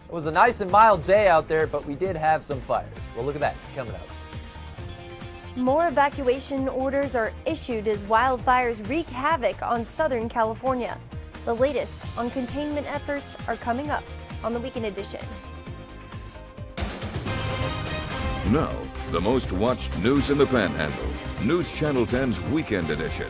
It was a nice and mild day out there, but we did have some fires. Well, look at that coming up. More evacuation orders are issued as wildfires wreak havoc on Southern California. The latest on containment efforts are coming up on the Weekend Edition. Now, the most watched news in the Panhandle. News Channel 10's Weekend Edition.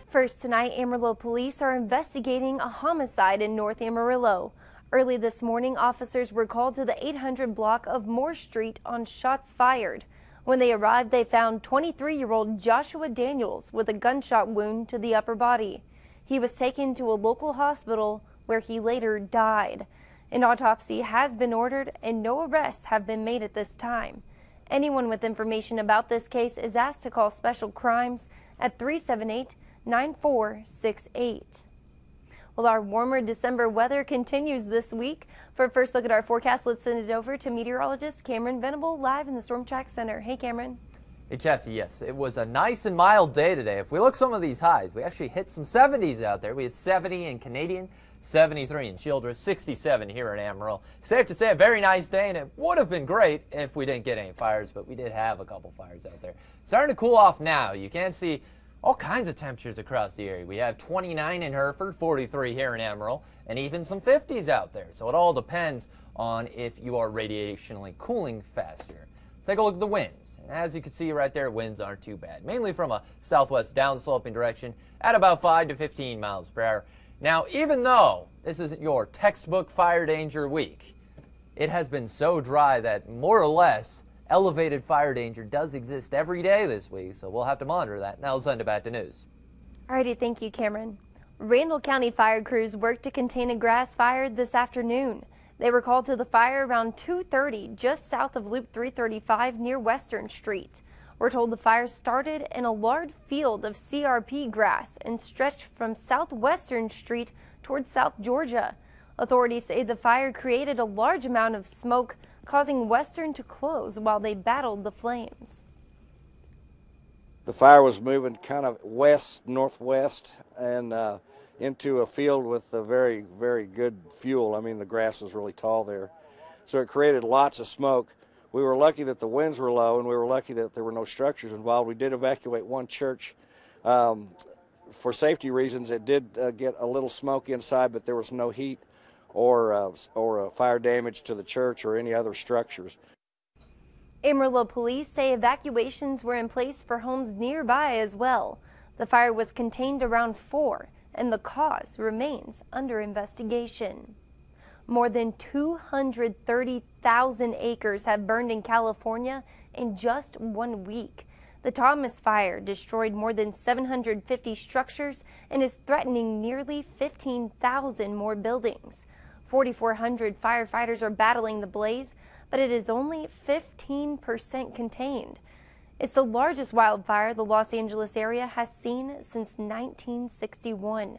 First tonight, Amarillo police are investigating a homicide in North Amarillo. Early this morning, officers were called to the 800 block of Moore Street on shots fired. When they arrived, they found 23-year-old Joshua Daniels with a gunshot wound to the upper body. He was taken to a local hospital where he later died. An autopsy has been ordered and no arrests have been made at this time. Anyone with information about this case is asked to call Special Crimes at 378-9468. Well, our warmer December weather continues this week. For a first look at our forecast, let's send it over to meteorologist Cameron Venable live in the Storm Track Center. Hey, Cameron. Hey, Cassie, yes, it was a nice and mild day today. If we look at some of these highs, we actually hit some 70s out there. We had 70 in Canadian, 73 in Childress, 67 here in Amarillo. Safe to say a very nice day, and it would have been great if we didn't get any fires, but we did have a couple fires out there. Starting to cool off now. You can see all kinds of temperatures across the area. We have 29 in Hereford, 43 here in Amarillo, and even some 50s out there. So it all depends on if you are radiationally cooling faster. Let's take a look at the winds. And as you can see right there, winds aren't too bad, mainly from a southwest downsloping direction at about 5 to 15 miles per hour. Now, even though this isn't your textbook fire danger week, it has been so dry that more or less elevated fire danger does exist every day this week, so we'll have to monitor that. Now let's send it back to news. Alrighty, thank you, Cameron. Randall County fire crews worked to contain a grass fire this afternoon. They were called to the fire around 2:30 just south of Loop 335 near Western Street. We're told the fire started in a large field of CRP grass and stretched from southwestern Street towards South Georgia. Authorities say the fire created a large amount of smoke, causing Western to close while they battled the flames. The fire was moving kind of west-northwest and into a field with a very, very good fuel. I mean, the grass was really tall there. So it created lots of smoke. We were lucky that the winds were low, and we were lucky that there were no structures involved. We did evacuate one church. For safety reasons, it did get a little smoke inside, but there was no heat or fire damage to the church or any other structures. Amarillo police say evacuations were in place for homes nearby as well. The fire was contained around 4, and the cause remains under investigation. More than 230,000 acres have burned in California in just 1 week. The Thomas Fire destroyed more than 750 structures and is threatening nearly 15,000 more buildings. 4,400 firefighters are battling the blaze, but it is only 15% contained. It's the largest wildfire the Los Angeles area has seen since 1961.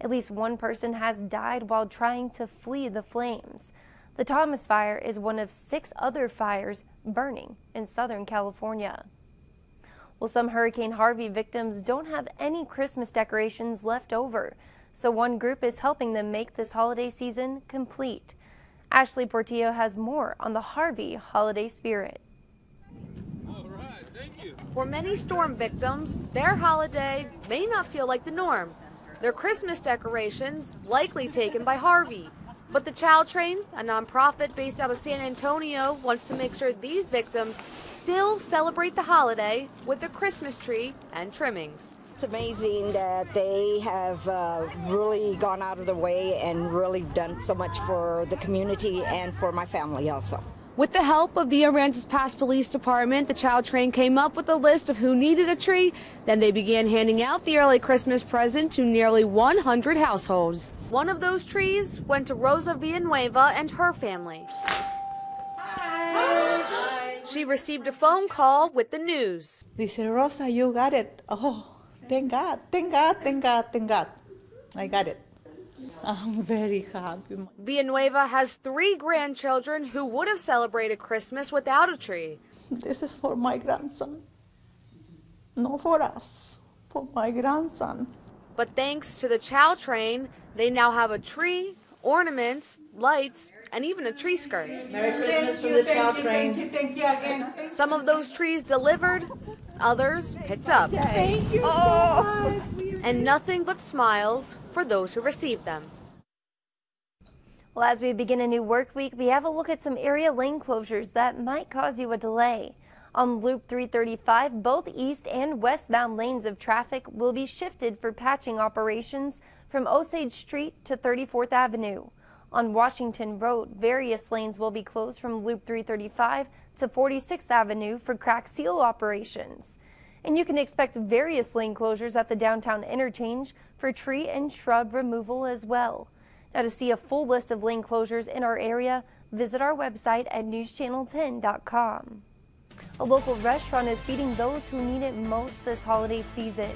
At least one person has died while trying to flee the flames. The Thomas Fire is one of 6 other fires burning in Southern California. Well, some Hurricane Harvey victims don't have any Christmas decorations left over, so one group is helping them make this holiday season complete. Ashley Portillo has more on the Harvey holiday spirit. All right, thank you. For many storm victims, their holiday may not feel like the norm. Their Christmas decorations likely taken by Harvey. But the Child Train, a nonprofit based out of San Antonio, wants to make sure these victims still celebrate the holiday with a Christmas tree and trimmings. It's amazing that they have really gone out of their way and really done so much for the community and for my family also. With the help of the Aransas Pass Police Department, the Child Train came up with a list of who needed a tree. Then they began handing out the early Christmas present to nearly 100 households. One of those trees went to Rosa Villanueva and her family. Hi. She received a phone call with the news. Dice, Rosa, you got it. Oh, thank God, thank God, thank God, thank God. I got it. I'm very happy. Villanueva has 3 grandchildren who would have celebrated Christmas without a tree. This is for my grandson. Not for us, for my grandson. But thanks to the chow train, they now have a tree, ornaments, lights, and even a tree skirt. Merry Christmas from the chow train. Thank you again. Some of those trees delivered, others picked up. Thank you so much. And nothing but smiles for those who received them. Well, as we begin a new work week, we have a look at some area lane closures that might cause you a delay. On Loop 335, both east and westbound lanes of traffic will be shifted for patching operations from Osage Street to 34th Avenue. On Washington Road, various lanes will be closed from Loop 335 to 46th Avenue for crack seal operations. And you can expect various lane closures at the downtown interchange for tree and shrub removal as well. Now, to see a full list of lane closures in our area, visit our website at newschannel10.com. A local restaurant is feeding those who need it most this holiday season.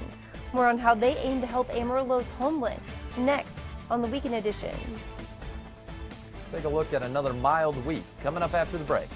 More on how they aim to help Amarillo's homeless next on the Weekend Edition. Take a look at another mild week coming up after the break.